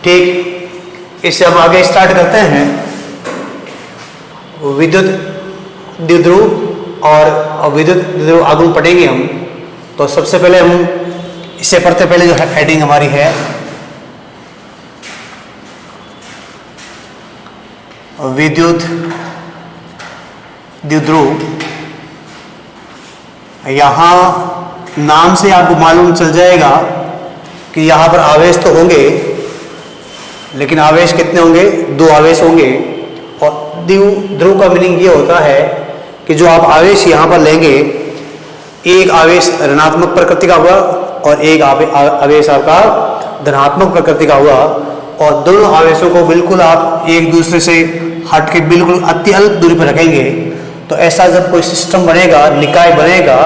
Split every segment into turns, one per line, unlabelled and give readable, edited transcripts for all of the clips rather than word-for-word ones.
ठीक, इससे हम आगे स्टार्ट करते हैं विद्युत द्विध्रुव और विद्युत द्विध्रुव आगे पढ़ेंगे हम। तो सबसे पहले हम इससे पढ़ते पहले जो हेडिंग हमारी है विद्युत द्विध्रुव। यहाँ नाम से आपको मालूम चल जाएगा कि यहाँ पर आवेश तो होंगे, लेकिन आवेश कितने होंगे? 2 आवेश होंगे। और द्विध्रुव का मीनिंग ये होता है कि जो आप आवेश यहाँ पर लेंगे, एक आवेश ऋणात्मक प्रकृति का हुआ और एक आवेश आपका धनात्मक प्रकृति का हुआ, और दोनों आवेशों को बिल्कुल आप एक दूसरे से हट के बिल्कुल अत्यल्प दूरी पर रखेंगे। तो ऐसा जब कोई सिस्टम बनेगा, निकाय बनेगा,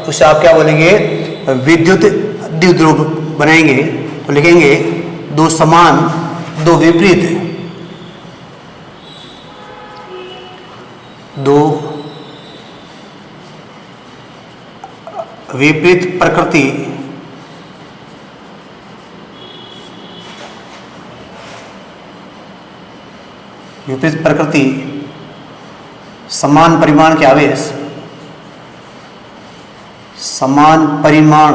उसे आप क्या बोलेंगे? विद्युत द्विध्रुव बनाएंगे। तो लिखेंगे 2 समान 2 विपरीत, 2 विपरीत प्रकृति समान परिमाण के आवेश, समान परिमाण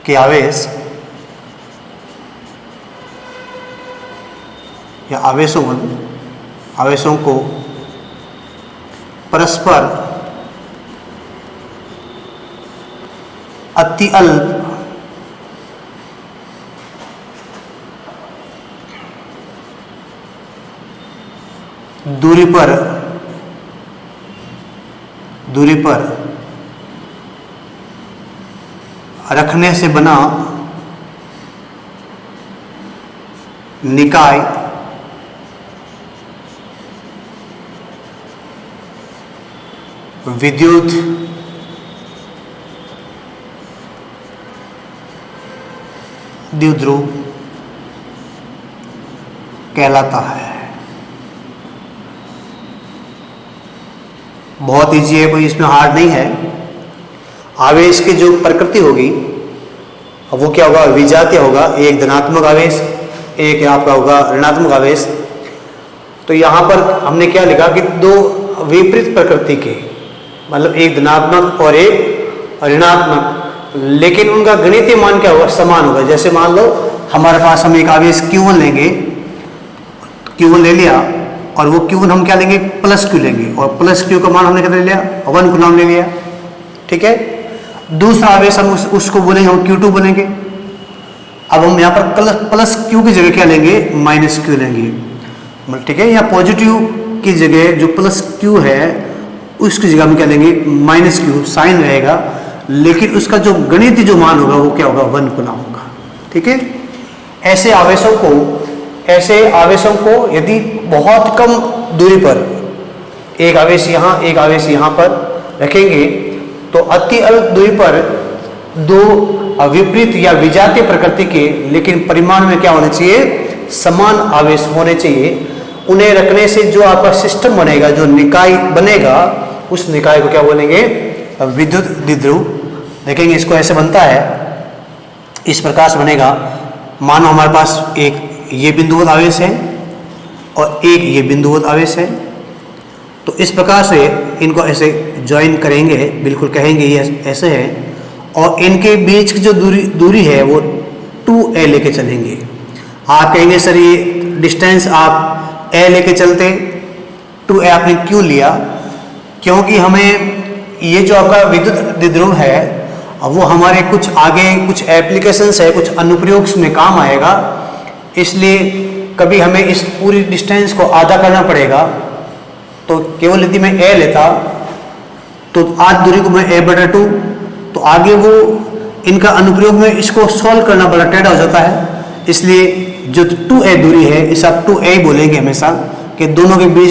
के आवेश या आवेशों को परस्पर अति अल्प दूरी पर रखने से बना निकाय विद्युत द्विध्रुव कहलाता है। बहुत ईजी है, कोई इसमें हार्ड नहीं है। आवेश की जो प्रकृति होगी वो क्या होगा? विजातीय होगा। एक धनात्मक आवेश, एक आपका होगा ऋणात्मक आवेश। तो यहाँ पर हमने क्या लिखा कि 2 विपरीत प्रकृति के, मतलब एक धनात्मक और एक ऋणात्मक, लेकिन उनका गणितीय मान क्या होगा? समान होगा। जैसे मान लो हमारे पास हम एक आवेश Q1 लेंगे, Q1 ले लिया, और वो Q1 हम क्या लेंगे? प्लस Q लेंगे, और प्लस Q का मान हमने कितना ले लिया? 1 कूलम ले लिया। ठीक है। दूसरा आवेश हम उसको बोलेंगे, हम Q2 बोलेंगे। अब हम यहाँ पर प्लस Q की जगह क्या लेंगे? माइनस Q लेंगे। ठीक है। यहाँ पॉजिटिव की जगह जो प्लस Q है उसकी जगह हम क्या लेंगे? माइनस Q, साइन रहेगा, लेकिन उसका जो गणितीय जो मान होगा वो क्या होगा? 1 कूलम होगा। ठीक है। ऐसे आवेशों को यदि बहुत कम दूरी पर एक आवेश यहाँ, एक आवेश यहाँ पर रखेंगे, तो अति अल्प दूरी पर 2 विपरीत या विजातीय प्रकृति के, लेकिन परिमाण में क्या होने चाहिए? समान आवेश होने चाहिए। उन्हें रखने से जो आपका सिस्टम बनेगा, जो निकाय बनेगा, उस निकाय को क्या बोलेंगे? विद्युत द्विध्रुव। देखेंगे इसको ऐसे बनता है, इस प्रकार से बनेगा। मानो हमारे पास एक ये बिंदुवत आवेश है और एक ये बिंदुवत आवेश है। तो इस प्रकार से इनको ऐसे ज्वाइन करेंगे, बिल्कुल कहेंगे ये ऐसे है, और इनके बीच की जो दूरी है वो 2a लेके चलेंगे। आप कहेंगे सर ये डिस्टेंस आप a लेके चलते, 2a आपने क्यों लिया? क्योंकि हमें ये जो आपका विद्युत द्विध्रुव है वो हमारे कुछ आगे कुछ एप्लीकेशंस है, कुछ अनुप्रयोग में काम आएगा, इसलिए कभी हमें इस पूरी डिस्टेंस को आधा करना पड़ेगा। तो केवल यदि मैं a लेता तो आध दूरी को मैं a/2, तो आगे वो इनका अनुप्रयोग में इसको सॉल्व करना बड़ा टेढ़ा हो जाता है। इसलिए जो 2a दूरी है, इसे आप 2a बोलेंगे हमेशा, कि दोनों के बीच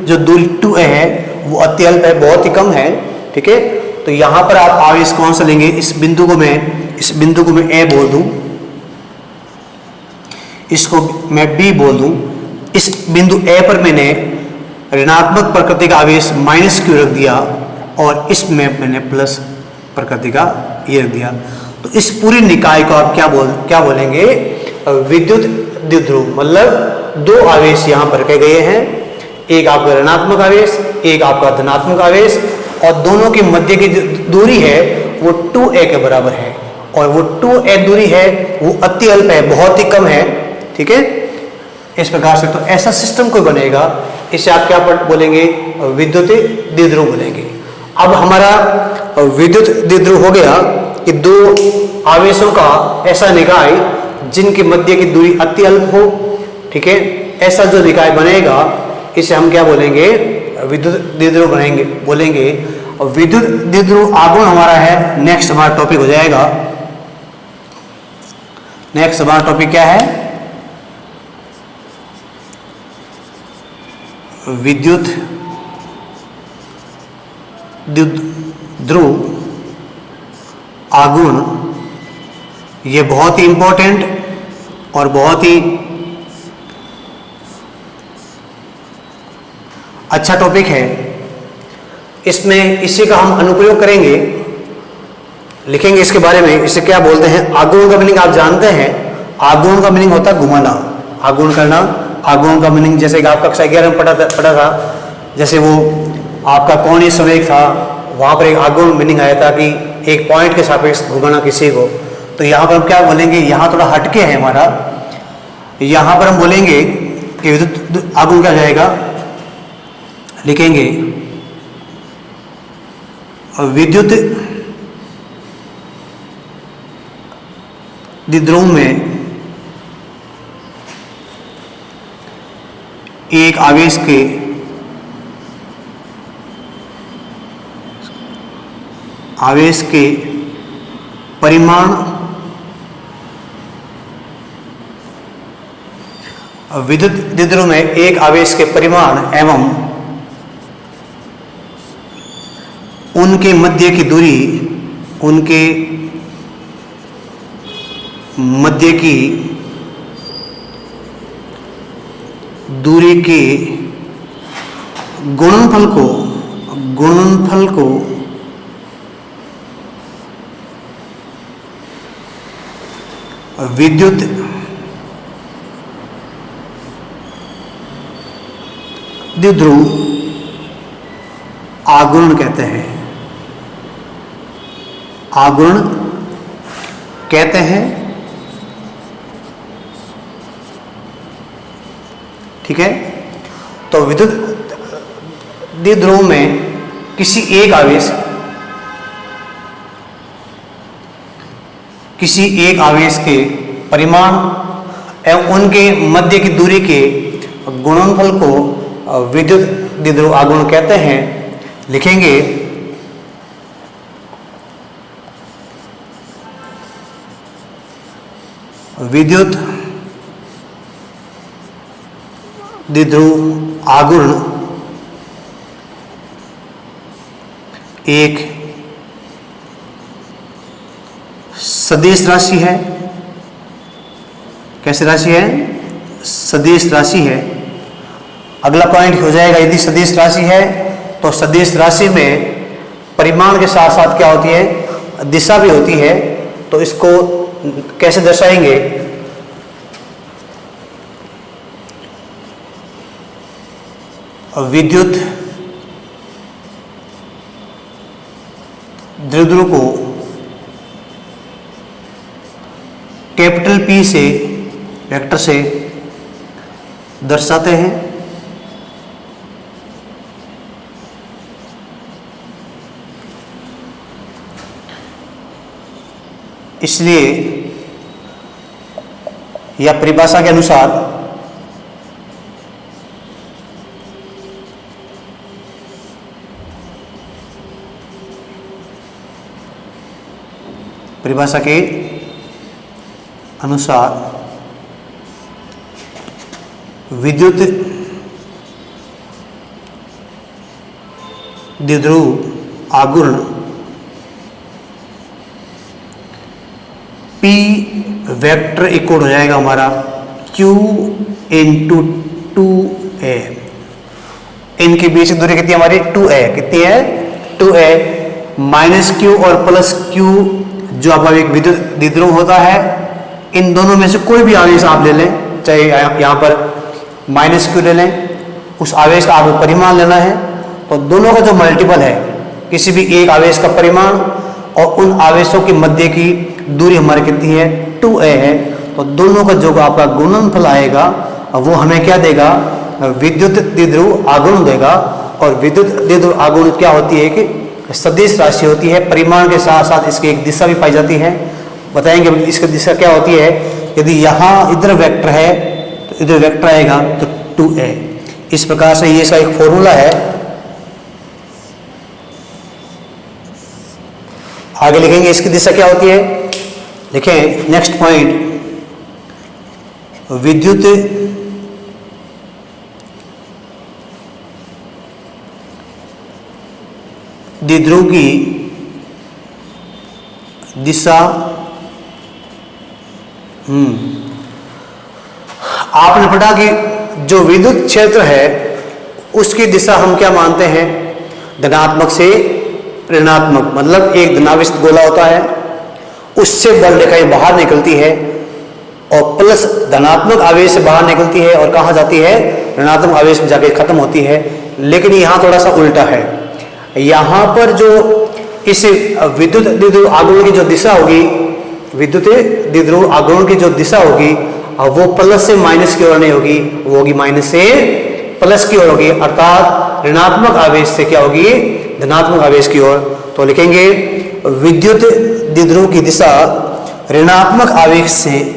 जो दूरी 2a है वो अत्यल्प है, बहुत ही कम है। ठीक है। तो यहाँ पर आप आवेश कौन सा लेंगे? इस बिंदु को मैं a बोल दूं, इसको मैं b बोल दूं। इस बिंदु a पर मैंने ऋणात्मक प्रकृति का आवेश -q रख दिया और इसमें मैंने प्लस प्रकृति का ये रख दिया। तो इस पूरी निकाय को आप क्या बोलेंगे? विद्युत द्विध्रुव। मतलब दो आवेश यहां पर रखे गए हैं, एक आपका ऋणात्मक आवेश, एक आपका धनात्मक आवेश, और दोनों के मध्य की जो दूरी है वो 2a के बराबर है, और वो 2a दूरी है वो अति अल्प है, बहुत ही कम है। ठीक है, इस प्रकार से तो ऐसा सिस्टम कोई बनेगा, इसे आप क्या बोलेंगे? विद्युत द्विध्रुव बोलेंगे। अब हमारा विद्युत द्विध्रुव हो गया कि दो आवेशों का ऐसा निकाय जिनके मध्य की दूरी अति अल्प हो। ठीक है, ऐसा जो निकाय बनेगा इसे हम क्या बोलेंगे? विद्युत द्विध्रुव बोलेंगे। और विद्युत द्विध्रुव आगुण हमारा है, नेक्स्ट हमारा टॉपिक हो जाएगा। नेक्स्ट हमारा टॉपिक क्या है? विद्युत द्विध्रुव आगुण। ये बहुत ही इंपॉर्टेंट और बहुत ही अच्छा टॉपिक है। इसमें इसी का हम अनुप्रयोग करेंगे, लिखेंगे इसके बारे में। इसे क्या बोलते हैं? आगुण का मीनिंग आप जानते हैं। आगुण का मीनिंग होता है घुमाना, आगुण करना। आगुण का मीनिंग जैसे कि आप कक्षा 11 में पढ़ा था, जैसे वो आपका कोणीय संवेग था, वहां पर एक आगुण मीनिंग आया था कि एक पॉइंट के सापेक्ष घुमाना किसी को। तो यहाँ पर हम क्या बोलेंगे? यहाँ थोड़ा हटके है हमारा, यहाँ पर हम बोलेंगे कि विद्युत आगुण क्या जाएगा? लिखेंगे विद्युत द्विध्रुव में एक आवेश के परिमाण विद्युत द्विध्रुव में एक आवेश के परिमाण एवं उनके मध्य की दूरी, उनके मध्य की दूरी के गुणनफल को विद्युत द्विध्रुव आगुण कहते हैं। आगुण कहते हैं। ठीक है, तो विद्युत द्विध्रुव में किसी एक आवेश के परिमाण एवं उनके मध्य की दूरी के गुणनफल को विद्युत द्विध्रुव आगुण कहते हैं। लिखेंगे विद्युत द्विध्रुव आगुण एक सदिश राशि है। कैसी राशि है? सदिश राशि है। अगला पॉइंट हो जाएगा, यदि सदिश राशि है तो सदिश राशि में परिमाण के साथ साथ क्या होती है? दिशा भी होती है। तो इसको कैसे दर्शाएंगे? विद्युत द्विध्रुव को कैपिटल P से वेक्टर से दर्शाते हैं। इसलिए या परिभाषा के अनुसार परिभाषा के अनुसार विद्युत द्विध्रुव आगुण P वेक्टर इक्वल हो जाएगा हमारा Q इंटू 2a। इनके बीच की दूरी कितनी हमारी? 2a। कितनी है? 2a। माइनस Q और प्लस Q जो आपका एक विद्युत द्विध्रुव होता है, इन दोनों में से कोई भी आवेश आप ले लें, चाहे यहाँ पर -q ले लें, उस आवेश का आपको परिमाण लेना है, तो दोनों का जो मल्टीपल है किसी भी एक आवेश का परिमाण और उन आवेशों के मध्य की दूरी हमारी कितनी है, 2a है, तो दोनों का जो आपका गुणनफल आएगा वो हमें क्या देगा, विद्युत द्विध्रुव आघूर्ण देगा। और विद्युत द्विध्रुव आघूर्ण क्या होती है कि सदिश राशि होती है, परिमाण के साथ साथ इसकी एक दिशा भी पाई जाती है। बताएंगे इसकी दिशा क्या होती है। यदि यहाँ इधर वेक्टर है तो इधर वेक्टर आएगा तो 2a। इस प्रकार से ये इसका एक फॉर्मूला है। आगे लिखेंगे इसकी दिशा क्या होती है। लिखें नेक्स्ट पॉइंट, विद्युत द्विध्रुव की दिशा आपने पढ़ा कि जो विद्युत क्षेत्र है उसकी दिशा हम क्या मानते हैं, धनात्मक से ऋणात्मक, मतलब एक धनावेशित गोला होता है, उससे बल रेखाएं बाहर निकलती है और प्लस धनात्मक आवेश से बाहर निकलती है और कहाँ जाती है, ऋणात्मक आवेश में जाके खत्म होती है। लेकिन यहाँ थोड़ा सा उल्टा है। यहाँ पर जो इस विद्युत द्विध्रुव आघूर्ण की जो दिशा होगी, विद्युत द्विध्रुव आघूर्ण की जो दिशा होगी वो प्लस से माइनस की ओर नहीं होगी, वो होगी माइनस से प्लस की ओर होगी, अर्थात ऋणात्मक आवेश से क्या होगी, धनात्मक आवेश की ओर। तो लिखेंगे विद्युत द्विध्रुव की दिशा ऋणात्मक आवेश से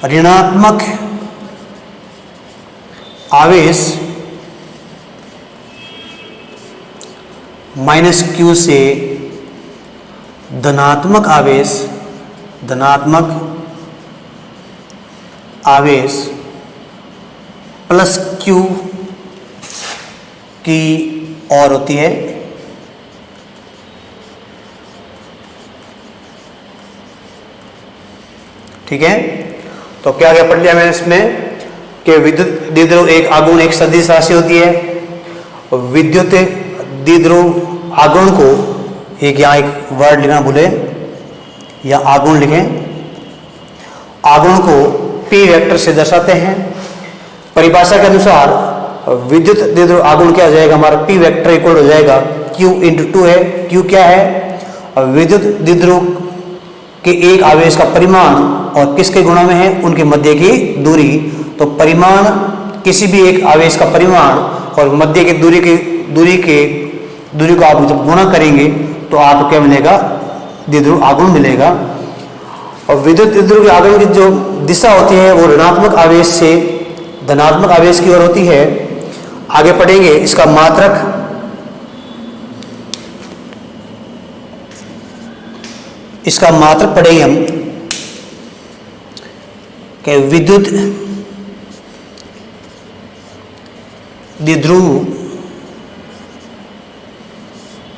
ऋणात्मक आवेश -q से धनात्मक आवेश +q की ओर होती है। ठीक है, तो क्या क्या पढ़ लिया मैंने इसमें कि विद्युत द्विध्रुव एक आघूर्ण एक सदिश राशि होती है। विद्युत द्विध्रुव आघूर्ण को एक यहाँ एक वर्ड लिखना भूले, या आघूर्ण लिखें। आघूर्ण को p वेक्टर से दर्शाते हैं। परिभाषा के अनुसार विद्युत द्विध्रुव आघूर्ण क्या हो जाएगा, हमारा p वेक्टर इक्वल हो जाएगा q × 2 है। q क्या है, विद्युत द्विध्रुव के एक आवेश का परिमाण और किसके गुणा में है, उनके मध्य की दूरी। तो परिमाण किसी भी एक आवेश का परिमाण और मध्य की दूरी को आप जब गुणा करेंगे तो आपको क्या मिलेगा, द्विध्रुव आघूर्ण मिलेगा। और विद्युत द्विध्रुव के आघूर्ण की जो दिशा होती है वो ऋणात्मक आवेश से धनात्मक आवेश की ओर होती है। आगे पढ़ेंगे इसका मात्रक। इसका मात्रक पढ़ेंगे हम कि विद्युत द्विध्रुव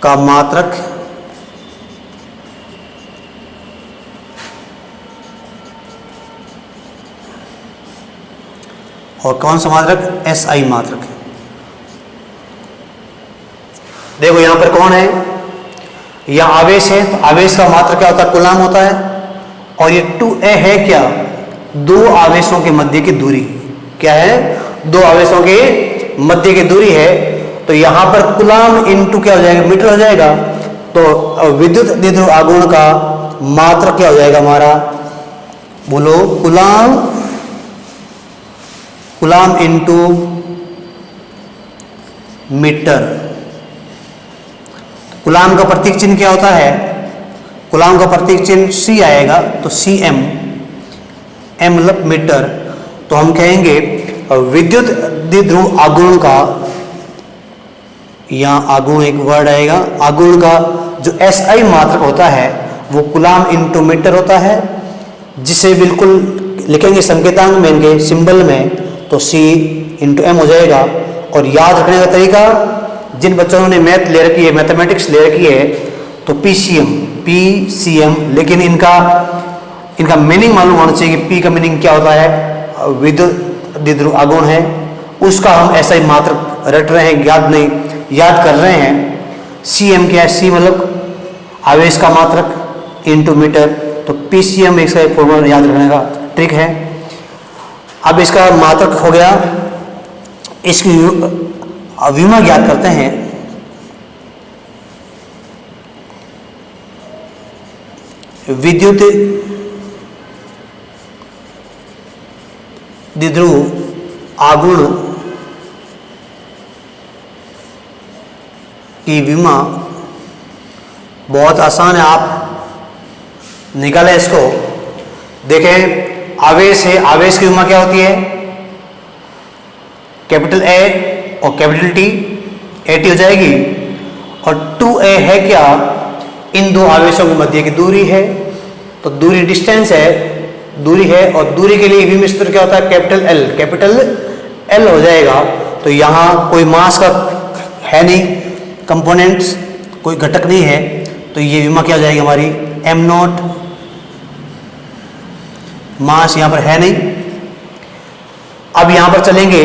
का मात्रक और कौन सा मात्रक, SI मात्रक। देखो यहां पर कौन है, यह आवेश है, तो आवेश का मात्रक क्या होता है, कूलाम होता है। और ये 2a है क्या, दो आवेशों के मध्य की दूरी। क्या है, दो आवेशों के मध्य की दूरी है। तो यहां पर कूलाम इनटू क्या हो जाएगा, मीटर हो जाएगा। तो विद्युत द्विध्रुव आघूर्ण का मात्रक क्या हो जाएगा हमारा, बोलो, कूलाम इनटू मीटर। कूलाम का प्रतीक चिन्ह क्या होता है, कूलाम का प्रतीक चिन्ह C आएगा, तो Cm, m मतलब मीटर। तो हम कहेंगे विद्युत द्विध्रुव आघूर्ण का, यहाँ आघूर्ण एक वर्ड आएगा, आघूर्ण का जो SI मात्रक होता है वो कूलाम इनटू मीटर होता है, जिसे बिल्कुल लिखेंगे संकेतांक में, इनके सिंबल में, तो C × m हो जाएगा। और याद रखने का तरीका, जिन बच्चों ने मैथ ले रखी है, मैथमेटिक्स ले रखी है, तो PCM, लेकिन इनका मीनिंग मालूम होना चाहिए कि P का मीनिंग क्या होता है, विद्युत द्विध्रुव आघूर्ण है, उसका हम SI मात्रक रट रहे हैं, याद कर रहे हैं। CM क्या है, C मतलब आवेश का मात्रक इनटू मीटर, तो पीसीएम इसका एक फॉर्मूला याद रखने का ट्रिक है। अब इसका मात्रक हो गया, इसकी विमा ज्ञात करते हैं। विद्युत द्विध्रुव आघूर्ण की विमा बहुत आसान है, आप निकालें इसको। देखें, आवेश है, आवेश की विमा क्या होती है? कैपिटल ए और कैपिटल टी, ए टी हो जाएगी, और 2a है क्या? इन दो आवेशों के मध्य की दूरी है, तो दूरी डिस्टेंस है, दूरी है, और दूरी के लिए विभव सूत्र क्या होता है? कैपिटल एल, कैपिटल एल हो जाएगा। तो यहाँ कोई मास का है नहीं, कंपोनेंट्स कोई घटक नहीं है, तो ये विमा क्या हो जाएगी हमारी? Am not. मास यहाँ पर है नहीं। अब यहाँ पर चलेंगे,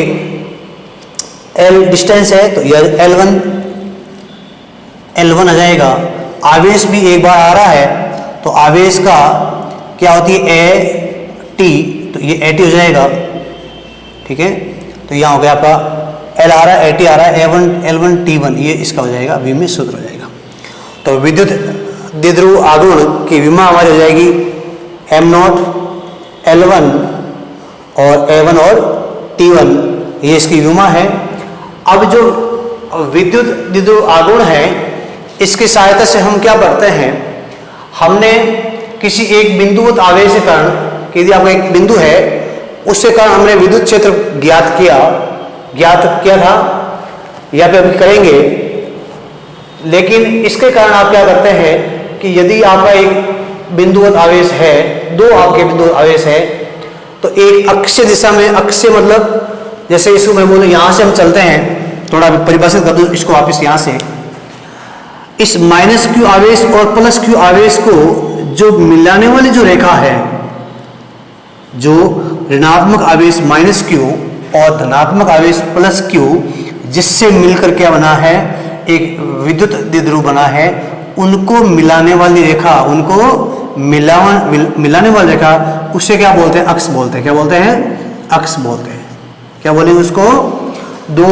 एल डिस्टेंस है, तो यह L1 आ जाएगा। आवेश भी एक बार आ रहा है, तो आवेश का क्या होती है? ए टी, तो ये ए टी हो जाएगा, ठीक है। तो यहाँ हो गया आपका एल आ रहा है, ए टी आ रहा है, L1 T1, ये इसका हो जाएगा, विमा सूत्र हो जाएगा। तो विद्युत द्विध्रुव आघूर्ण की विमा हमारी हो जाएगी एम नॉट L1 और A1 और T1, ये इसकी विमा है। अब जो विद्युत द्विध्रुव आघूर्ण है, इसकी सहायता से हम क्या करते हैं? हमने किसी एक बिंदुवत आवेश के कारण, कि यदि आपका एक बिंदु है, उसके कारण हमने विद्युत क्षेत्र ज्ञात किया था, या फिर अभी करेंगे। लेकिन इसके कारण आप क्या करते हैं कि यदि आपका एक बिंदुवत आवेश है, दो आपके बिंदुवत आवेश है, तो एक अक्षीय दिशा में, अक्षीय मतलब जैसे इसको मैं बोलूं, यहां से हम चलते हैं, थोड़ा परिभाषित कर दूं इसको वापस यहां से। इस माइनस क्यू आवेश और प्लस क्यू आवेश को जो मिलाने वाली जो रेखा है, जो ऋणात्मक आवेश माइनस क्यू और धनात्मक आवेश प्लस क्यू, जिससे मिलकर क्या बना है? एक विद्युत द्विध्रुव बना है, उनको मिलाने वाली रेखा, उनको मिलाने वाली रेखा, उसे क्या बोलते हैं? अक्ष बोलते हैं। क्या बोलते हैं? अक्ष बोलते हैं। क्या बोलेंगे उसको? दो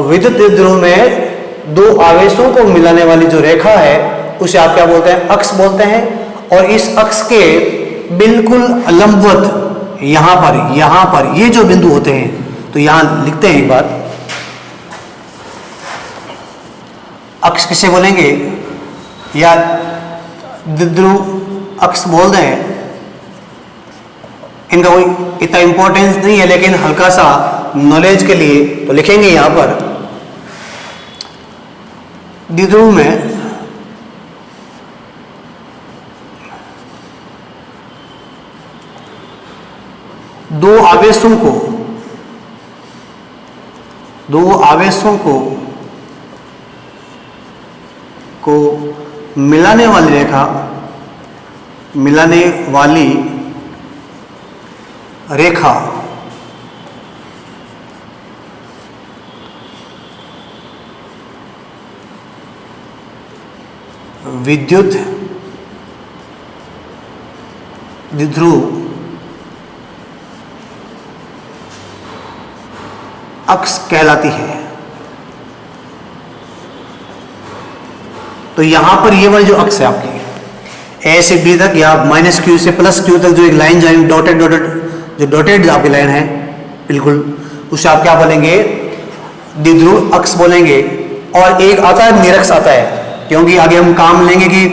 विद्युत द्विध्रुव में दो आवेशों को मिलाने वाली जो रेखा है, उसे आप क्या बोलते हैं? अक्ष बोलते हैं। और इस अक्ष के बिल्कुल लंबवत यहां पर ये जो बिंदु होते हैं, तो यहां लिखते हैं एक बार, अक्ष किसे बोलेंगे? या द्विध्रुव अक्ष बोल रहे हैं। इनका कोई इतना इंपॉर्टेंस नहीं है, लेकिन हल्का सा नॉलेज के लिए तो लिखेंगे यहां पर। द्विध्रुव में दो आवेशों को मिलाने वाली रेखा विद्युत द्विध्रुव अक्ष कहलाती है। तो यहां पर ये वाली जो अक्ष है आपकी, ए से बी तक या माइनस क्यू से प्लस क्यू तक जो एक लाइन जाएगी, डॉटेड जो आपकी लाइन है बिल्कुल, उसे आप क्या बोलेंगे? द्विध्रुव अक्ष बोलेंगे। और एक आता है निरक्ष आता है, क्योंकि आगे हम काम लेंगे कि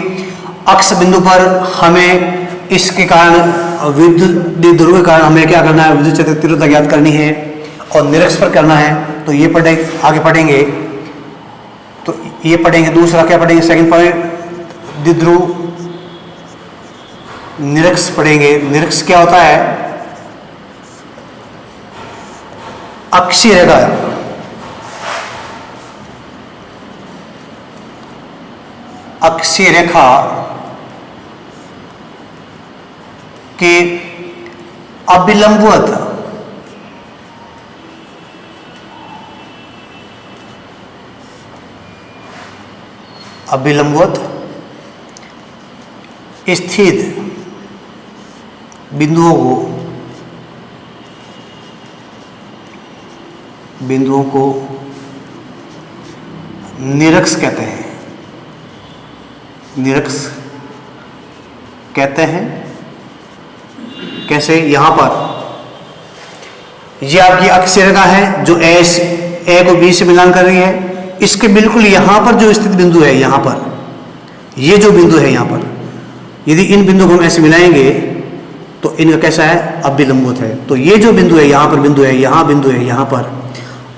अक्ष बिंदु पर हमें इसके कारण, विद्युत द्विध्रुव के कारण हमें क्या करना है? विद्युत क्षेत्र तीव्रता ज्ञात करनी है, और निरक्ष पर करना है। तो ये आगे पढ़ेंगे, तो ये पढ़ेंगे। दूसरा क्या पढ़ेंगे? सेकंड पॉइंट द्विध्रुव निरक्ष पढ़ेंगे। निरक्ष क्या होता है? अक्षीय रेखा, अक्षीय रेखा के अभिलंबवत स्थित बिंदुओं को निरक्ष कहते हैं। निरक्ष कहते हैं। कैसे? यहां पर ये आपकी अक्षीय रेखा है जो ए को बी से मिलान कर रही है। इसके बिल्कुल यहां पर जो स्थित बिंदु है, यहां पर ये जो बिंदु है यहां पर, यदि इन बिंदुओं को हम ऐसे मिलाएंगे तो इनका कैसा है? अभिलंबुत है। तो ये जो बिंदु है, यहां पर बिंदु है, यहां बिंदु है, यहां पर,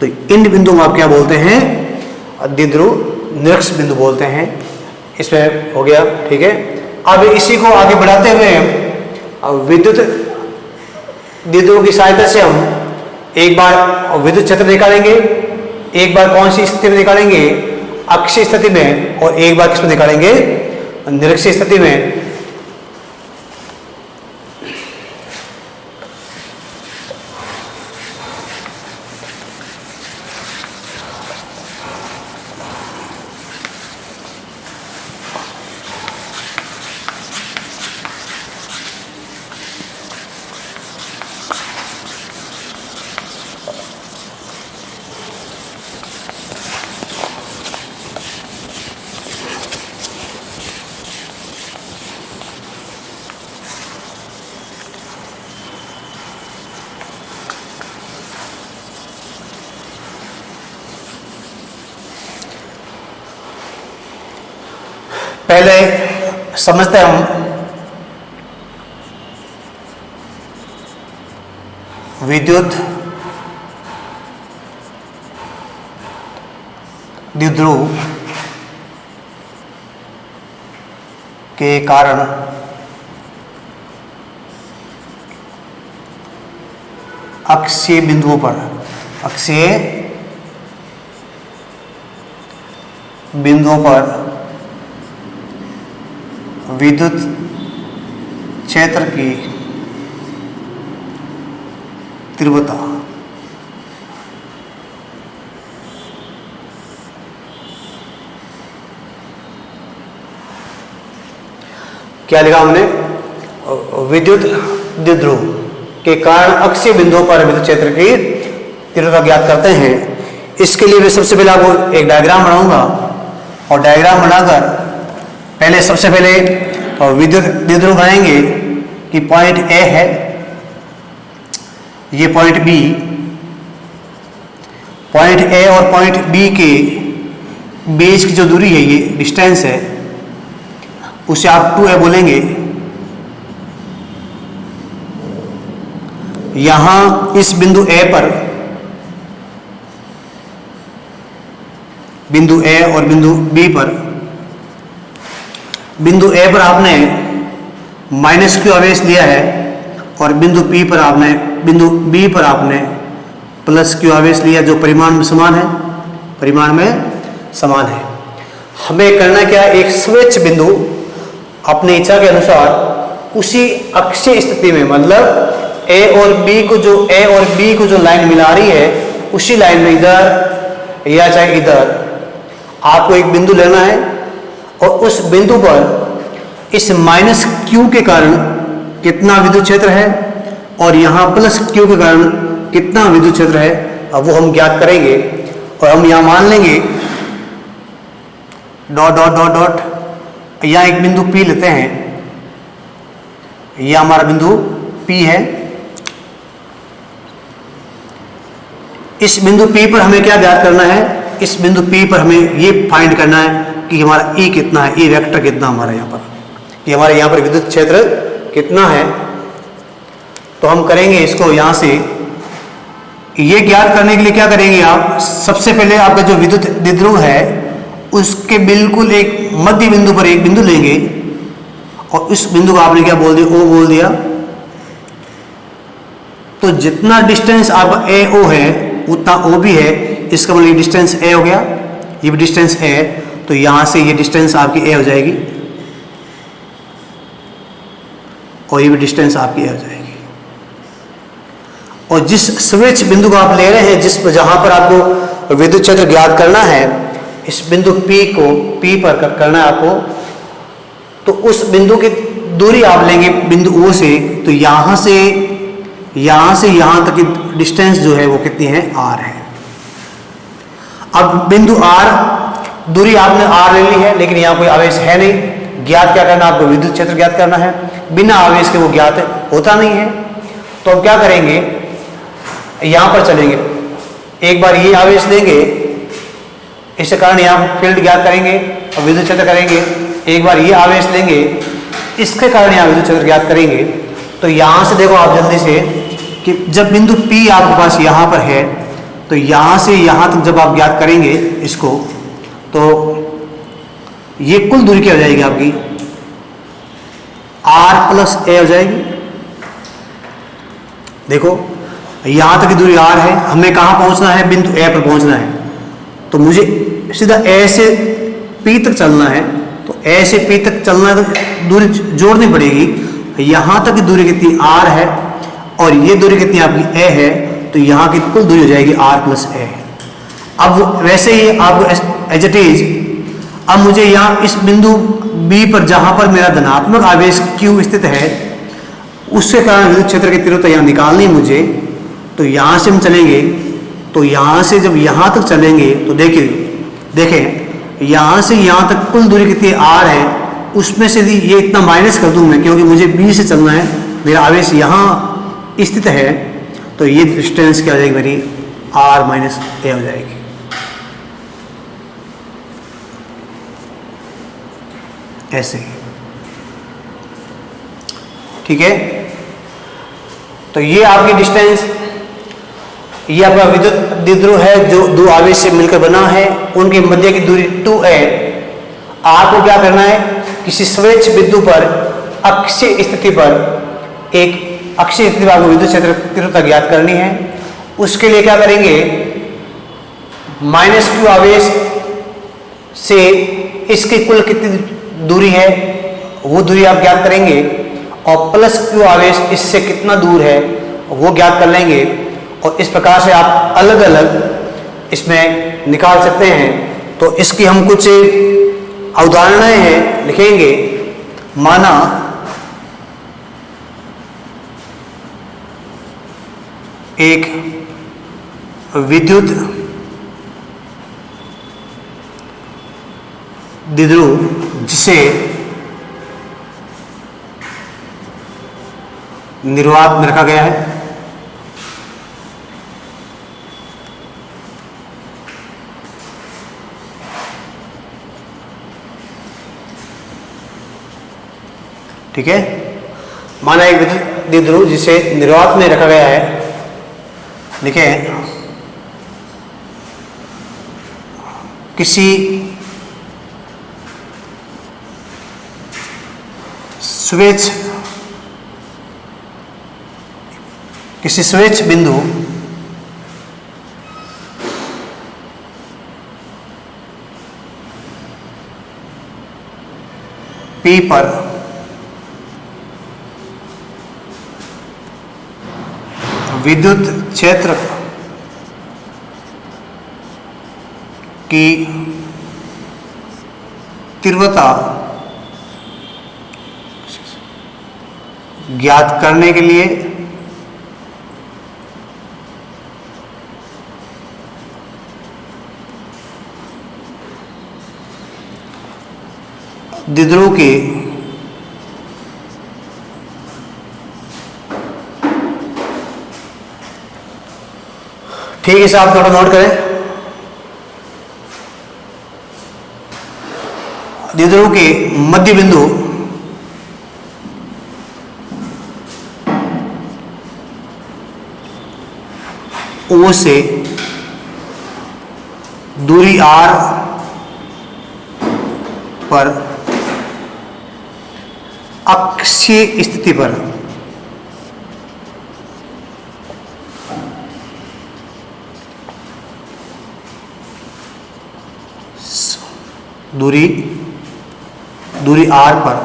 तो इन बिंदुओं को आप क्या बोलते हैं? द्विध्रुव निरक्ष बिंदु बोलते हैं। इसमें हो गया, ठीक है। अब इसी को आगे बढ़ाते हुए विद्युत द्विध्रुव की सहायता से हम एक बार विद्युत क्षेत्र निकालेंगे, एक बार कौन सी स्थिति में निकालेंगे? अक्षीय स्थिति में, और एक बार किसमें निकालेंगे? निरक्षीय स्थिति में। पहले समझते हम विद्युत द्विध्रुव के कारण अक्षीय बिंदुओं पर, अक्षीय बिंदुओं पर विद्युत क्षेत्र की तीव्रता क्या लिखा हमने? विद्युत द्विध्रुव के कारण अक्षीय बिंदुओं पर विद्युत क्षेत्र की तीव्रता ज्ञात करते हैं। इसके लिए मैं सबसे पहले आपको एक डायग्राम बनाऊंगा, और डायग्राम बनाकर पहले सबसे पहले विद्युत द्विध्रुव बनाएंगे कि पॉइंट ए है, ये पॉइंट बी, पॉइंट ए और पॉइंट बी के बीच की जो दूरी है, ये डिस्टेंस है, उसे आप 2a बोलेंगे। यहां इस बिंदु ए पर, बिंदु ए और बिंदु बी पर, बिंदु ए पर आपने -q आवेश लिया है, और बिंदु बी पर आपने +q आवेश लिया, जो परिमाण में समान है, परिमाण में समान है। हमें करना क्या? एक स्वेच्छ बिंदु अपनी इच्छा के अनुसार उसी अक्षीय स्थिति में, मतलब ए और बी को जो लाइन मिला रही है, उसी लाइन में इधर या चाहे इधर आपको एक बिंदु लेना है, और उस बिंदु पर इस -q के कारण कितना विद्युत क्षेत्र है, और यहां +q के कारण कितना विद्युत क्षेत्र है, अब वो हम ज्ञात करेंगे। और हम यहां मान लेंगे डॉट डॉट डॉट डॉट, यहां एक बिंदु P लेते हैं, यह हमारा बिंदु P है। इस बिंदु P पर हमें क्या ज्ञात करना है? इस बिंदु P पर हमें ये फाइंड करना है कि हमारा E कितना है, E वेक्टर कितना हमारा यहाँ पर, कि हमारे यहाँ पर विद्युत क्षेत्र कितना है। तो हम करेंगे इसको यहां से, ये ज्ञात करने के लिए क्या करेंगे आप? सबसे पहले आपका जो विद्युत द्विध्रुव है, उसके बिल्कुल एक मध्य बिंदु पर एक बिंदु लेंगे, और उस बिंदु को आपने क्या बोल दिया? O बोल दिया। तो जितना डिस्टेंस आपका AO है उतना O भी है, इसका मतलब डिस्टेंस A हो गया, ये भी डिस्टेंस A है, तो यहां से ये डिस्टेंस आपकी A हो जाएगी, और ये भी डिस्टेंस आपकी A हो जाएगी। और जिस स्वेच्छ बिंदु को आप ले रहे हैं, जहां पर आपको विद्युत क्षेत्र ज्ञात करना है, इस बिंदु P पर करना है आपको, तो उस बिंदु की दूरी आप लेंगे बिंदु O से, तो यहां से यहां तक की डिस्टेंस जो है वो कितनी है, R है। अब बिंदु R, दूरी आपने R ले ली है, लेकिन यहां कोई आवेश है नहीं। ज्ञात क्या करना, आपको विद्युत क्षेत्र ज्ञात करना है। बिना आवेश के वो ज्ञात होता नहीं है। तो अब क्या करेंगे, यहां पर चलेंगे, एक बार ये आवेश लेंगे, इसके कारण यहां फील्ड ज्ञात करेंगे और विद्युत क्षेत्र करेंगे। एक बार ये आवेश लेंगे, इसके कारण यहां विद्युत क्षेत्र ज्ञात करेंगे। तो यहां से देखो आप जल्दी से कि जब बिंदु P आपके पास यहां पर है, तो यहां से यहां तक जब आप ज्ञात करेंगे इसको, तो ये कुल दूरी क्या हो जाएगी आपकी, R प्लस A हो जाएगी। देखो यहां तक की दूरी R है, हमें कहां पहुंचना है, बिंदु A पर पहुंचना है। तो मुझे सीधा A से P तक चलना है, तो A से P तक चलना है तो दूरी जोड़नी पड़ेगी। यहां तक की दूरी कितनी R है और ये दूरी कितनी आपकी A है, तो यहां की कुल दूरी हो जाएगी R प्लस A। अब वैसे ही आपको एज इट इज, अब मुझे यहां इस बिंदु B पर जहां पर मेरा धनात्मक आवेश Q स्थित है, उसके कारण विद्युत क्षेत्र की तीव्रता यहां निकालनी मुझे। तो यहां से हम चलेंगे, तो यहां से जब यहां तक चलेंगे तो देखें यहां से यहां तक कुल दूरी कितनी R है, उसमें से ये इतना माइनस कर दूं मैं, क्योंकि मुझे B से चलना है, मेरा आवेश यहां स्थित है। तो ये डिस्टेंस क्या हो जाएगी मेरी, R माइनस A हो जाएगी। ऐसे, ठीक है। तो ये आपकी डिस्टेंस, ये आपका विद्युत द्विध्रुव है जो दो आवेश से मिलकर बना है, उनके मध्य की दूरी 2a। आपको क्या करना है, किसी स्वेच्छ बिंदु पर अक्षीय स्थिति पर, एक अक्षीय स्थिति पर आपको विद्युत क्षेत्र तीव्रता ज्ञात करनी है। उसके लिए क्या करेंगे, -q आवेश से इसकी कुल कितनी दूरी है वो दूरी आप ज्ञात करेंगे, और +q आवेश इससे कितना दूर है वो ज्ञात कर लेंगे। और इस प्रकार से आप अलग अलग इसमें निकाल सकते हैं। तो इसकी हम कुछ उदाहरणें हैं लिखेंगे। माना एक विद्युत द्विध्रुव जिसे निर्वात में रखा गया है, ठीक है। माना एक विद्युत द्विध्रुव जिसे निर्वात में रखा गया है, देखें किसी स्वेच्छ बिंदु P पर विद्युत क्षेत्र की तीव्रता ज्ञात करने के लिए द्विध्रुव की ठीक है, आप थोड़ा नोट करें। द्विध्रुव के मध्य बिंदु O से दूरी R पर अक्षीय स्थिति पर दूरी R पर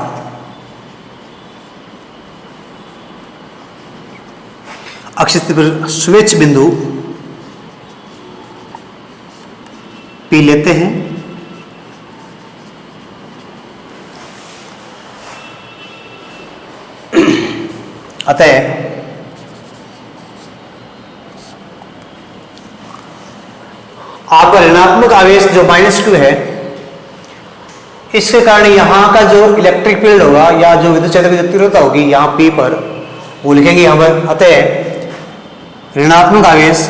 अक्षीय स्थिति पर स्वेच्छ बिंदु P लेते हैं। अतः आपका ऋणात्मक आवेश जो -q है, इसके कारण यहां का जो इलेक्ट्रिक फील्ड होगा या जो विद्युत क्षेत्र की जो तीव्रता होगी यहां P पर, वो लिखेंगे यहां पर। अतः ऋणात्मक आवेश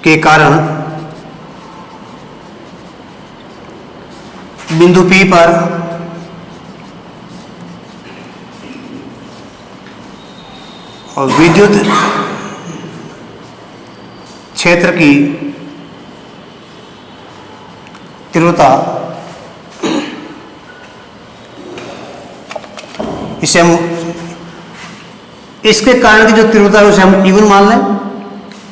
के कारण बिंदु P पर और विद्युत क्षेत्र की तीव्रता, इसे हम, इसके कारण की जो तीव्रता है उसे हम E1 मान लें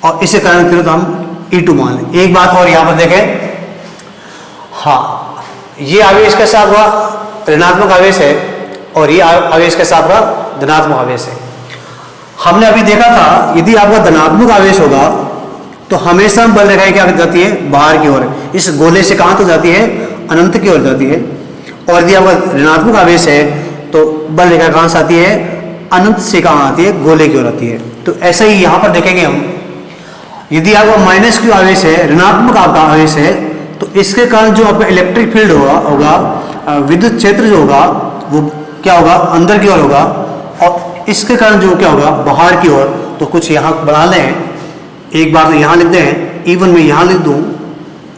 और इसके कारण की तीव्रता हम E2 मान लें। एक बात और यहां पर देखें, हाँ, ये आवेश कैसा हुआ, ऋणात्मक आवेश है और ये आवेश कैसा आपका धनात्मक आवेश है। हमने अभी देखा था यदि आपका धनात्मक आवेश होगा तो हमेशा बल रेखा क्या जाती है, बाहर की ओर, इस गोले से कहां तक जाती है, अनंत की ओर जाती है। और यदि आपका ऋणात्मक आवेश है तो बल रेखा कहां से आती है, अनंत से कहां आती है, गोले की ओर आती है। तो ऐसा ही यहां पर देखेंगे हम, यदि आपका -q आवेश है, ऋणात्मक आपका आवेश है, तो इसके कारण जो आपका इलेक्ट्रिक फील्ड होगा, विद्युत क्षेत्र जो होगा वो क्या होगा, अंदर की ओर होगा, और इसके कारण जो क्या होगा, बाहर की ओर। तो कुछ यहां बना लें, एक बार तो यहां लिख दें, E1 में यहां लिख दूं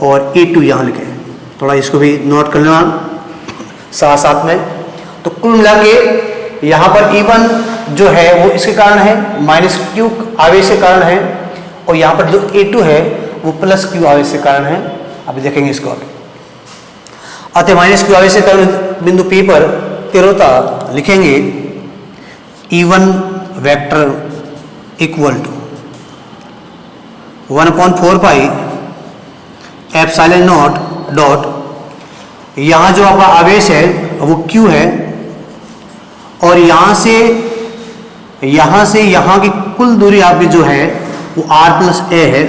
और E2 यहां लिखें, थोड़ा इसको भी नोट कर लेना साथ साथ में। तो कुल मिला के यहां पर E1 जो है वो इसके कारण है, -q आवेश के कारण है, और यहां पर जो E2 है वो +q आवेश के कारण है। अभी देखेंगे इसको। अतः -q आवेश के कारण बिंदु P पर तीव्रता लिखेंगे E1 vector equal to 1/4 pi epsilon naught dot, यहां जो आपका आवेश है वो q है, और यहां से यहां की कुल दूरी आपकी जो है वो r+a है।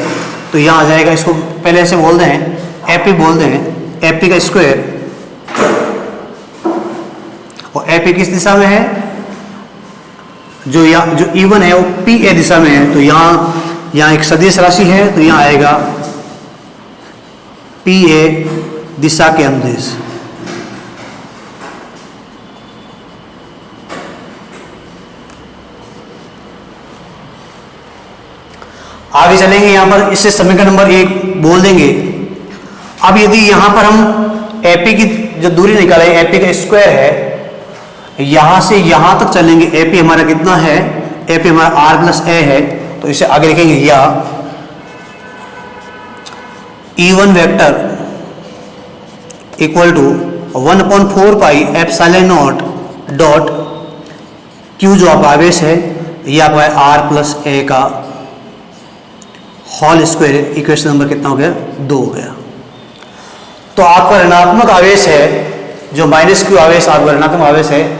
तो यहां आ जाएगा, इसको पहले से बोल दें, AP बोल दें, AP का स्क्वायर, और AP किस दिशा में है, जो E1 है वो PA दिशा में है। तो यहां एक सदिश राशि है, तो यहां आएगा PA दिशा के अनुदिश। आगे चलेंगे, यहां पर इससे समीकरण नंबर 1 बोल देंगे। अब यदि यहां पर हम AP की जो दूरी निकालें, AP का स्क्वायर है, यहां से यहां तक चलेंगे, AP हमारा कितना है, AP हमारा r+a है, तो इसे आगे लिखेंगे, या E1 vector equal to 1/4 pi epsilon naught dot q जो आपका आवेश है, यह आपका r+a का होल स्क्वायर। इक्वेशन नंबर कितना हो गया, 2 हो गया। तो आपका ऋणात्मक आवेश है, जो -q आवेश आपका ऋणात्मक आवेश है,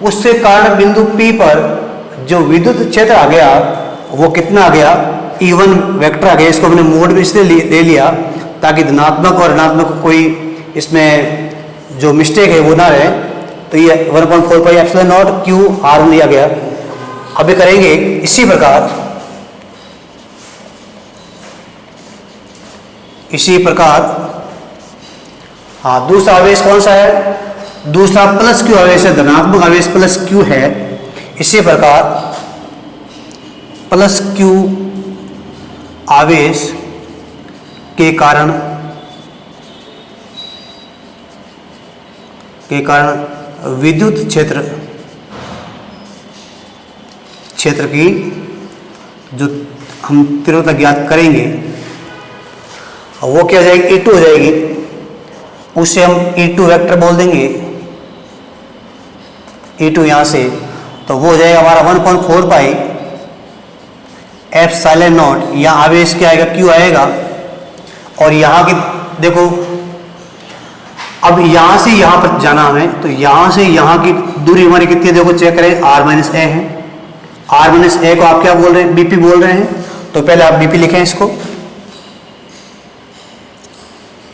उसके कारण बिंदु P पर जो विद्युत क्षेत्र आ गया वो कितना आ गया, E1 वेक्टर आ गया। इसको हमने मोड में इसलिए ले लिया ताकि धनात्मक और ऋणात्मक कोई इसमें जो मिस्टेक है वो ना रहे। तो ये 1/4 pi epsilon not q r लिया गया। अभी करेंगे इसी प्रकार हाँ, दूसरा आवेश कौन सा है, दूसरा +q आवेश है, धनात्मक आवेश +q है। इसी प्रकार +q आवेश के कारण विद्युत क्षेत्र की जो हम तीव्रता ज्ञात करेंगे वो क्या हो जाएगी, E2 हो जाएगी। उसे हम E2 वेक्टर बोल देंगे, E2 यहां से, तो वो हो जाएगा हमारा 1/4 पाई एप्सिलॉन नॉट, यहाँ आवेश क्या आएगा, Q आएगा। और यहाँ की देखो, अब यहाँ से यहाँ पर जाना हमें, तो यहाँ से यहाँ की दूरी हमारी कितनी है, देखो चेक करें, r-a है। r-a को आप क्या बोल रहे हैं, BP बोल रहे हैं। तो पहले आप BP लिखें इसको,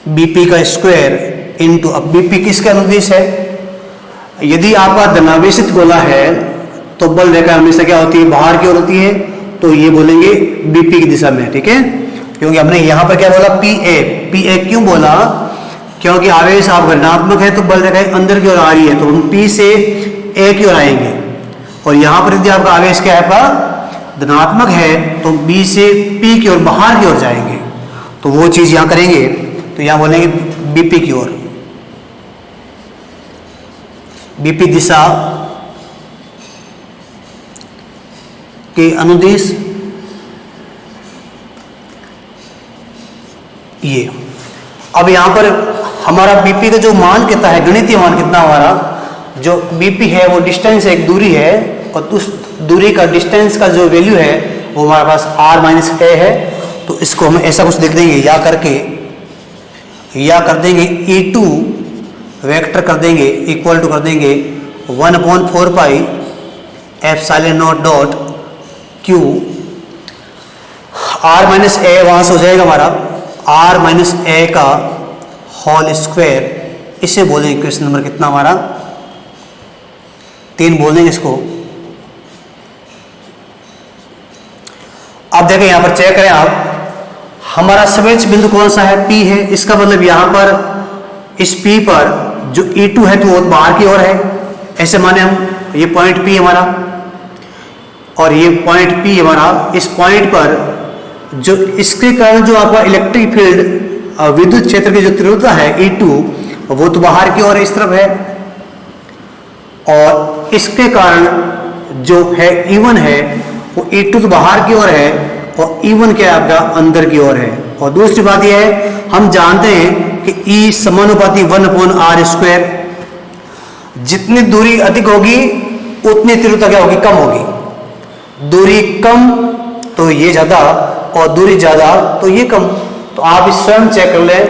BP का स्क्वायर इंटू, अब BP किसके अनुदिश है, यदि आपका धनावेशित गोला है तो बल रेखा हमेशा क्या होती है, बाहर की ओर होती है, तो ये बोलेंगे बीपी की दिशा में, ठीक है। क्योंकि हमने यहां पर क्या बोला, पी ए क्यों बोला, क्योंकि आवेश आपका ऋणात्मक है तो बल रेखा अंदर की ओर आ रही है, तो हम पी से ए की ओर आएंगे। और यहां पर यदि आपका आवेश क्या है, आपका धनात्मक है, तो बी से पी की ओर बाहर की ओर जाएंगे, तो वो चीज यहां करेंगे, तो यहां बोलेंगे बीपी की ओर, बीपी दिशा के अनुदिश ये। अब यहां पर हमारा बीपी का जो मान कितना है, गणितीय मान कितना, हमारा जो बीपी है वो डिस्टेंस है, एक दूरी है, और उस दूरी का डिस्टेंस का जो वैल्यू है वो हमारे पास r माइनस ए है। तो इसको हम ऐसा कुछ लिख देंगे, या कर देंगे E2 वेक्टर कर देंगे इक्वल टू कर देंगे 1/4 pi epsilon naught dot Q, r minus a वहां से हो जाएगा हमारा r माइनस ए का होल स्क्वायर, इसे बोलेंगे क्वेश्चन नंबर कितना हमारा 3 बोल देंगे इसको। अब देखें यहां पर चेक करें आप, हमारा स्वेच्छ बिंदु कौन सा है, P है। इसका मतलब यहां पर इस P पर जो E2 है तो वो बाहर की ओर है, ऐसे माने हम, ये पॉइंट P हमारा और ये पॉइंट P हमारा। इस पॉइंट पर जो इसके कारण जो आपका इलेक्ट्रिक फील्ड विद्युत क्षेत्र की जो तीव्रता है E2 वो तो बाहर की ओर इस तरफ है, और इसके कारण जो है E1 है वो E2 तो बाहर की ओर है और E1 क्या है आपका अंदर की ओर है। और दूसरी बात यह है, हम जानते हैं कि E समानुपाती 1/r², जितनी दूरी अधिक होगी उतनी तीव्रता क्या होगी, कम होगी। दूरी कम तो ये ज्यादा और दूरी ज्यादा तो ये कम। तो आप इस स्वयं चेक कर लें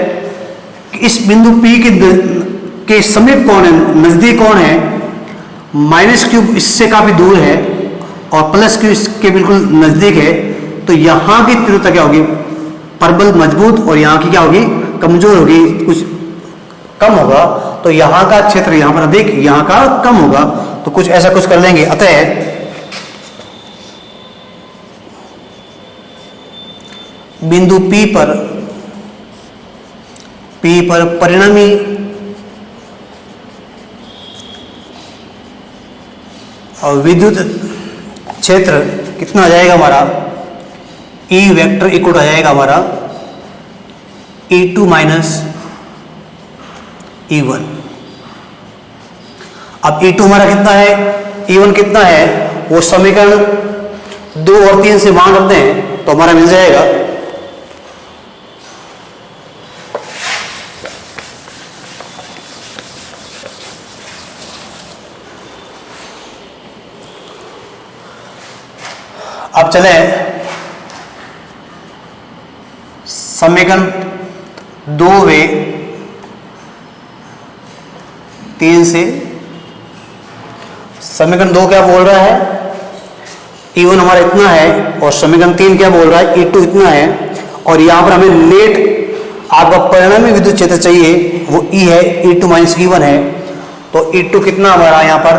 कि इस बिंदु P के समीप कौन है, नजदीक कौन है, -q इससे काफी दूर है और +q इसके बिल्कुल नजदीक है। तो यहां की तीव्रता क्या होगी, परबल मजबूत, और यहां की क्या होगी, कमजोर होगी, कुछ कम होगा। तो यहां का क्षेत्र यहां पर अधिक, यहां का कम होगा। तो कुछ ऐसा कुछ कर लेंगे। अतः बिंदु P पर परिणामी और विद्युत क्षेत्र कितना आ जाएगा हमारा, E वेक्टर इक्वल आ जाएगा हमारा E2 माइनस E1। अब E2 हमारा कितना है, E1 कितना है, वो समीकरण 2 और 3 से मान रखते हैं तो हमारा मिल जाएगा। अब चले समीकरण 2 वे 3 से। समीकरण 2 क्या बोल रहा है, E1 हमारा इतना है, और समीकरण 3 क्या बोल रहा है, E2 इतना है। और यहां पर हमें नेट आपका परिणामी विद्युत क्षेत्र चाहिए, वो E है, E2 माइनस E1 है। तो E2 कितना हमारा यहां पर,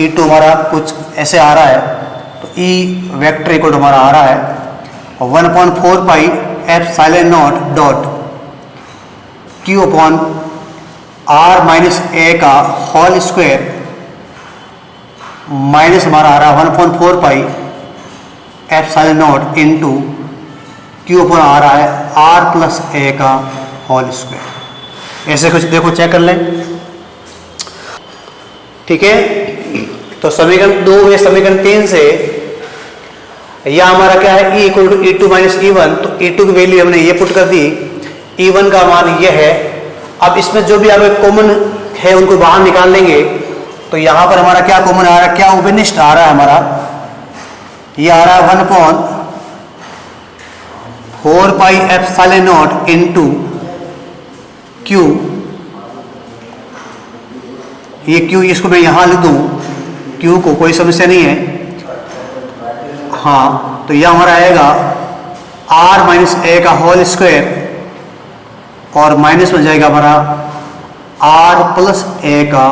E2 हमारा कुछ ऐसे आ रहा है, तो E वेक्टर इक्वल हमारा आ रहा है 1/4 pi epsilon naught dot Q upon r minus a का होल स्क्वायर, माइनस हमारा आ रहा है 1/4 pi epsilon naught into Q upon आ रहा है r प्लस ए का होल स्क्वायर। ऐसे कुछ देखो चेक कर लें, ठीक है। तो समीकरण 2 में समीकरण 3 से यह हमारा क्या है, E equal to E2 minus E1। तो E2 की वैल्यू हमने ये पुट कर दी, E1 का मान ये है। अब इसमें जो भी आपके कॉमन है उनको बाहर निकाल लेंगे। तो यहां पर हमारा क्या कॉमन आ रहा है, क्या उपनिष्ठ आ रहा है हमारा, ये आ रहा है 1/4 pi epsilon naught into Q। ये Q इसको मैं यहां लिख दूं, Q को कोई समस्या नहीं है। हाँ, तो यह हमारा आएगा r माइनस ए का होल स्क्वायर, और माइनस बन जाएगा हमारा r प्लस ए का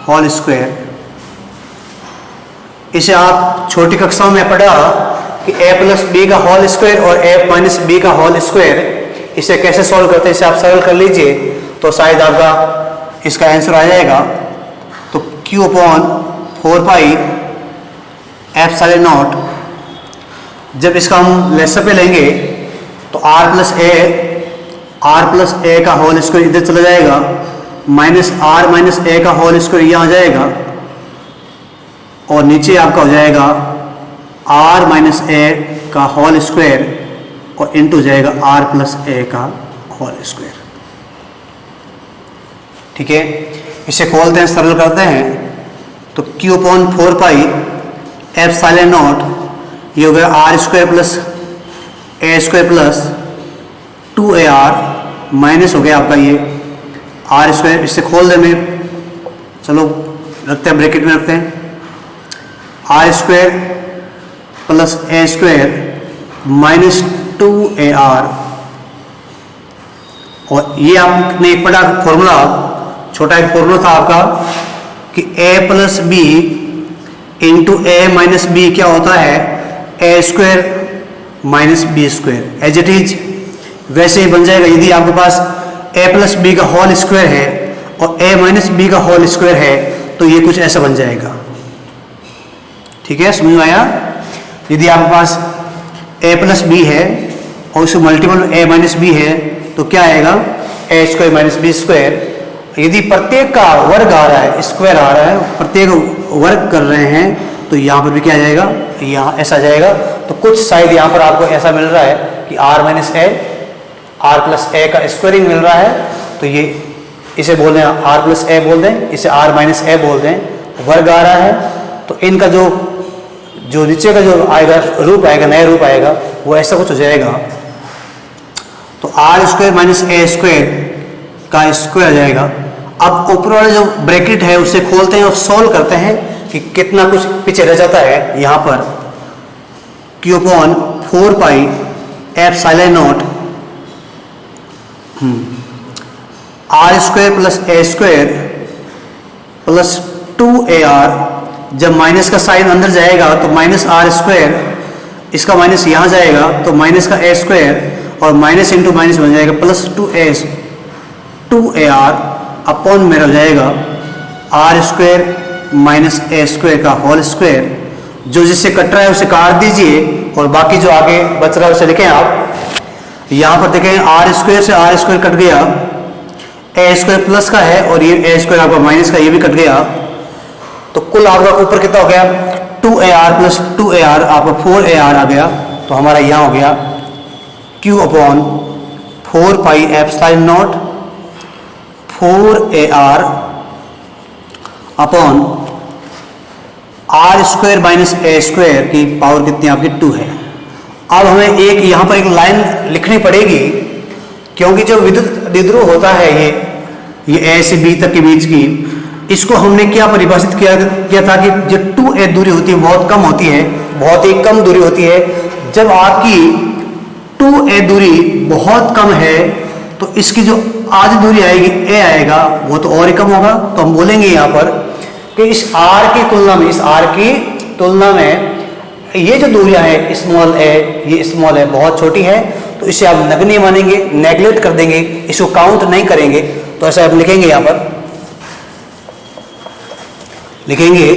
होल स्क्वायर। इसे आप छोटी कक्षाओं में पढ़ा कि a प्लस बी का होल स्क्वायर और a माइनस बी का होल स्क्वायर, इसे कैसे सॉल्व करते हैं, इसे आप सरल कर लीजिए तो शायद आपका इसका आंसर आ जाएगा। तो q upon 4 pi epsilon not, जब इसका हम लेसर पे लेंगे तो r प्लस a का होल स्क्वायर इधर चला जाएगा, माइनस r माइनस a का होल स्क्वायर यहाँ आ जाएगा, और नीचे आपका हो जाएगा r माइनस a का होल स्क्वायर और इनटू जाएगा r प्लस a का होल स्क्वायर। ठीक है, इसे खोलते हैं, सरल करते हैं। तो q upon 4 pi epsilon not, ये हो गया r square plus a square plus 2ar minus हो गया आपका ये r स्क्वायर। इससे खोल दें, में चलो रखते हैं, ब्रैकेट में रखते हैं, r square plus a square minus 2ar, और ये आपने एक पढ़ा फॉर्मूला, छोटा एक फॉर्मूला था आपका कि a plus b into a minus b क्या होता है, a square minus b square. As it is वैसे ही बन जाएगा। यदि आपके पास a प्लस बी का होल स्क्वायर है और a माइनस बी का होल स्क्वायर है तो ये कुछ ऐसा बन जाएगा। ठीक है, समझ में आया। यदि आपके पास a प्लस बी है और उससे मल्टीपल a माइनस बी है तो क्या आएगा, a square minus b square. यदि प्रत्येक का वर्ग आ रहा है, स्क्वायर आ रहा है, प्रत्येक वर्ग कर रहे हैं तो यहाँ पर भी क्या आ जाएगा, यहाँ ऐसा जाएगा। तो कुछ शायद यहाँ पर आपको ऐसा मिल रहा है कि r minus a, r plus a का स्क्वायरिंग मिल रहा है, तो ये इसे बोल दें r प्लस a बोल दें, इसे r माइनस a बोल दें, वर्ग आ रहा है। तो इनका जो नीचे का जो आएगा रूप आएगा, नया रूप आएगा, वो ऐसा कुछ हो जाएगा। तो r square minus a square का स्क्वायर आ जाएगा। अब ऊपर वाला जो ब्रैकेट है उसे खोलते हैं और सॉल्व करते हैं कि कितना कुछ पीछे रह जाता है। यहाँ पर q upon 4 pi epsilon not r square plus a square plus 2ar, जब माइनस का साइन अंदर जाएगा तो माइनस r स्क्वायर, इसका माइनस यहाँ जाएगा तो माइनस का a स्क्वायर और माइनस इंटू माइनस बन जाएगा प्लस 2ar अपॉन मेरा हो जाएगा r square minus a square का होल स्क्वायर। जो जिससे कट रहा है उसे काट दीजिए और बाकी जो आगे बच रहा है उसे लिखें आप। यहाँ पर देखें r स्क्वायर से r स्क्वायर कट गया, a स्क्वायर प्लस का है और ये a स्क्वायर आपका माइनस का, ये भी कट गया। तो कुल आपका ऊपर कितना हो गया, 2ar प्लस 2ar आपका 4ar आ गया। तो हमारा यहाँ हो गया q upon 4 pi epsilon not 4ar upon r square minus a square की पावर कितनी आपकी 2 है। अब हमें एक यहाँ पर एक लाइन लिखनी पड़ेगी, क्योंकि जो विद्युत द्विध्रुव होता है ये a से b तक के बीच की, इसको हमने क्या परिभाषित किया था कि जो 2a दूरी होती है बहुत कम होती है, बहुत ही कम दूरी होती है। जब आपकी 2a दूरी बहुत कम है तो इसकी जो आधी दूरी आएगी a आएगा, वो तो और ही कम होगा। तो हम बोलेंगे यहाँ पर कि इस r की तुलना में ये जो दूरियां है स्मॉल a, ये स्मॉल है, बहुत छोटी है, तो इसे आप नगण्य मानेंगे, नेग्लेक्ट कर देंगे, इसको काउंट नहीं करेंगे। तो ऐसा आप लिखेंगे, यहाँ पर लिखेंगे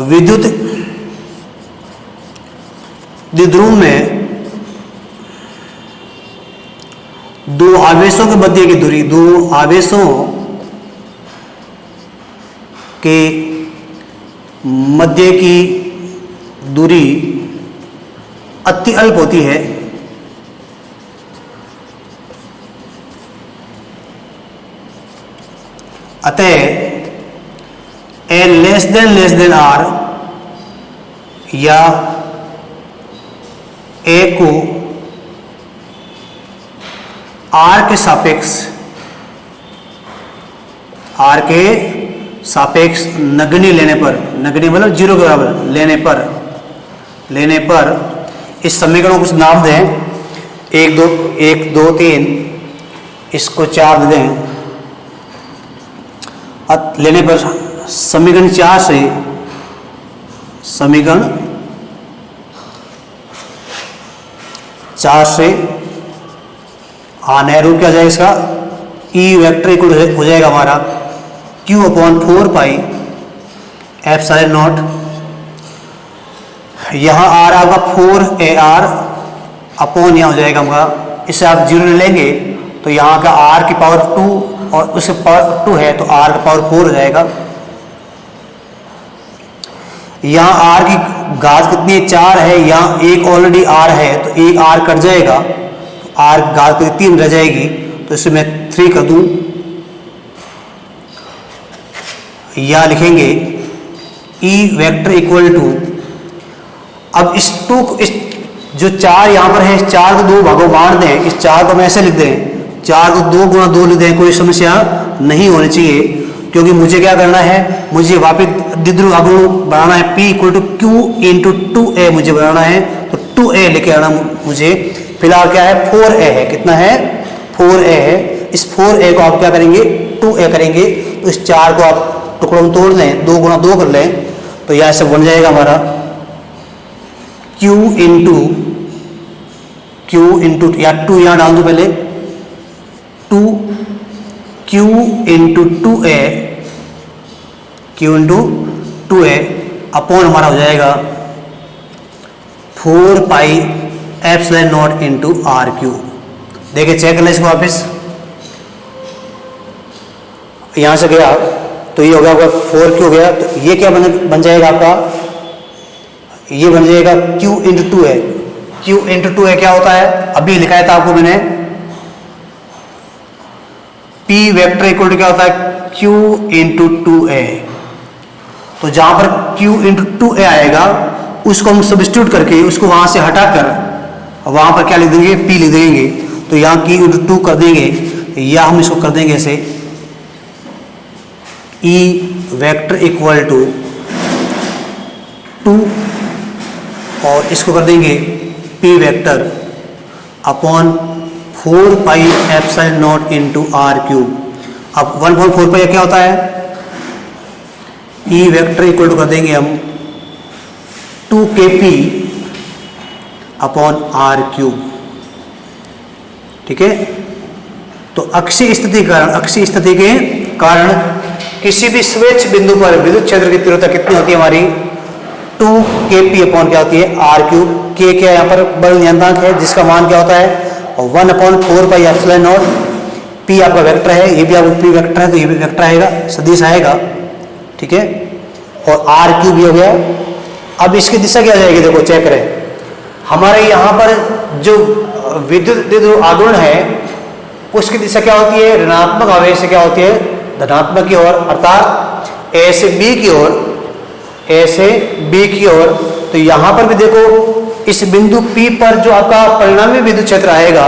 विद्युत द्विध्रुव में दो आवेशों के मध्य की दूरी, दो आवेशों के मध्य की दूरी अति अल्प होती है। अतः ए लेस देन आर या ए को आर के सापेक्ष नगण्य लेने पर, नगण्य मतलब 0 के बराबर लेने पर इस समीकरण को कुछ नाम दें, 1 2 3, इसको 4 दे दें लेने पर समीकरण 4 से नेहरू क्या हो जाएगा इसका ई वेक्टर इक्वल हो जाएगा हमारा Q upon 4 pi epsilon not, यहाँ आर आपका 4AR अपॉन यहाँ हो जाएगा हमारा, इससे आप 0 ले लेंगे तो यहाँ का r की पावर 2 और उसके पावर 2 है तो r का पावर 4 हो जाएगा। यहाँ r की घात कितनी है 4 है, यहाँ एक ऑलरेडी r है तो एक r कट जाएगा तो r घात 3 रह जाएगी, तो इसे मैं 3 कर दूं। यहाँ लिखेंगे E वेक्टर इक्वल टू, अब इस जो 4 यहाँ पर है इस 4 को 2 भागों बांट दें, इस 4 को हम ऐसे लिख दें, 4 को 2 गुणा 2 लिख दें, कोई समस्या नहीं होनी चाहिए, क्योंकि मुझे क्या करना है, मुझे वापिस द्विध्रुव आघूर्ण बनाना है P equal to Q into 2A मुझे बनाना है, तो 2A लेके आना मुझे। फिलहाल क्या है 4A है, कितना है 4A है, इस 4A को आप क्या करेंगे 2A करेंगे, तो इस 4 को आप टुकड़ों में तोड़ लें, 2 गुणा 2 कर लें, तो यहाँ से बन जाएगा हमारा Q इंटू या 2 यहाँ डाल दो पहले, 2Q इंटू 2A अपॉन हमारा हो जाएगा 4 pi epsilon naught into R cube. देखिए चेक कर लें इसको वापस, यहाँ से गया तो ये हो गया आपका 4Q हो गया, तो ये क्या बन जाएगा आपका, ये बन जाएगा Q into 2A। Q into 2A क्या होता है, अभी लिखाया था आपको मैंने, P वेक्टर इक्वल टू क्या होता है Q इंटू 2A। तो जहां पर Q इंटू 2A आएगा उसको हम सब्स्टिट्यूट करके उसको वहां से हटाकर वहां पर क्या लिख देंगे P लिख देंगे, तो यहाँ Q इंटू 2 कर देंगे, या हम इसको कर देंगे ऐसे E वेक्टर इक्वल टू 2 और इसको कर देंगे P vector upon 4 pi epsilon naught into R cube. अब 1/4 पाई क्या होता है, E वेक्टर इक्वल टू कर देंगे हम 2kp अपॉन आर क्यूब। ठीक है, तो अक्षीय स्थिति के कारण किसी भी स्वेच्छ बिंदु पर विद्युत क्षेत्र की तीव्रता कितनी होती है हमारी 2kp अपॉन क्या होती है आर क्यूब। K क्या यहाँ पर बल नियंत्रक है जिसका मान क्या होता है 1/4 पाई एप्सिलॉन नॉट। P आपका वेक्टर है, ये भी आपका P वेक्टर है तो ये भी वेक्टर आएगा, सदिश आएगा। ठीक है, और आर क्यूब भी हो गया। अब इसकी दिशा क्या जाएगी, देखो चेक करें, हमारे यहाँ पर जो विद्युत आघूर्ण है उसकी दिशा क्या होती है, ऋणात्मक आवेश से क्या होती है धनात्मक की ओर, अर्थात A से B की ओर। तो यहाँ पर भी देखो इस बिंदु P पर जो आपका परिणामी विद्युत क्षेत्र आएगा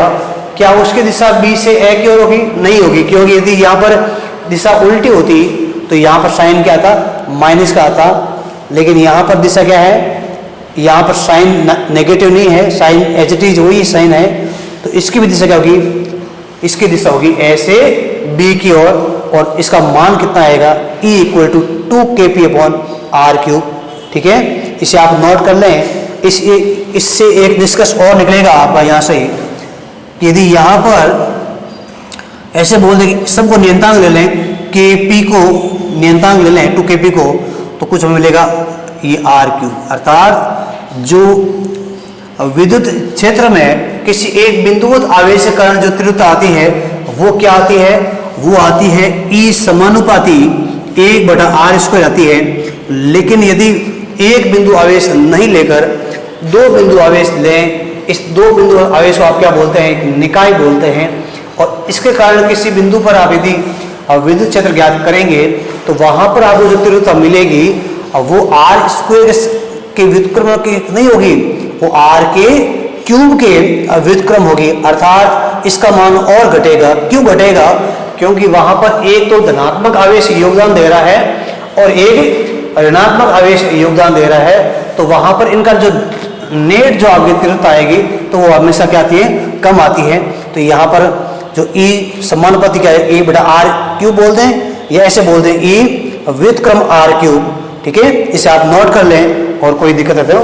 क्या उसकी दिशा B से A की ओर होगी, नहीं होगी, क्योंकि यदि यहाँ पर दिशा उल्टी होती तो यहाँ पर साइन क्या आता माइनस का आता, लेकिन यहाँ पर दिशा क्या है, यहाँ पर साइन नेगेटिव नहीं है, साइन एच टी वही साइन है, तो इसकी भी दिशा क्या होगी, इसकी दिशा होगी A से B की ओर, और इसका मान कितना आएगा E equal to 2kp upon R cube. ठीक है, इसे आप नोट कर लें। इससे एक निष्कर्ष और निकलेगा आपका यहाँ से, यदि यहाँ पर ऐसे बोल दें सबको नियंत्रक ले लें, kp को नियंत्रक ले लें 2kp को, तो कुछ हमें मिलेगा ये आर क्यूब। अर्थात जो विद्युत क्षेत्र में किसी एक बिंदुवत आवेश के कारण जो तीव्रता आती है वो क्या आती है, वो आती है E समानुपाती 1/r² आती है। लेकिन यदि एक बिंदु आवेश नहीं लेकर 2 बिंदु आवेश लें, इस 2 बिंदु आवेश को आप क्या बोलते हैं, एक निकाय बोलते हैं, और इसके कारण किसी बिंदु पर आप यदि विद्युत क्षेत्र ज्ञात करेंगे तो वहां पर आपको जो तीव्रता मिलेगी वो r² के व्युत्क्रम की नहीं होगी, वो r के क्यूब के व्युत्क्रम होगी। अर्थात इसका मान और घटेगा। क्यों घटेगा, क्योंकि वहां पर एक तो धनात्मक आवेश योगदान दे रहा है और एक ऋणात्मक आवेश योगदान दे रहा है, तो वहां पर इनका जो नेट जो आपकी तीव्रता आएगी तो वो हमेशा क्या आती है, कम आती है। तो यहाँ पर जो E समानुपाती क्या है 1/r क्यूब बोलते हैं, या ऐसे बोल दें E विद क्रम R क्यूब, ठीक है, इसे आप नोट कर लें और कोई दिक्कत है तो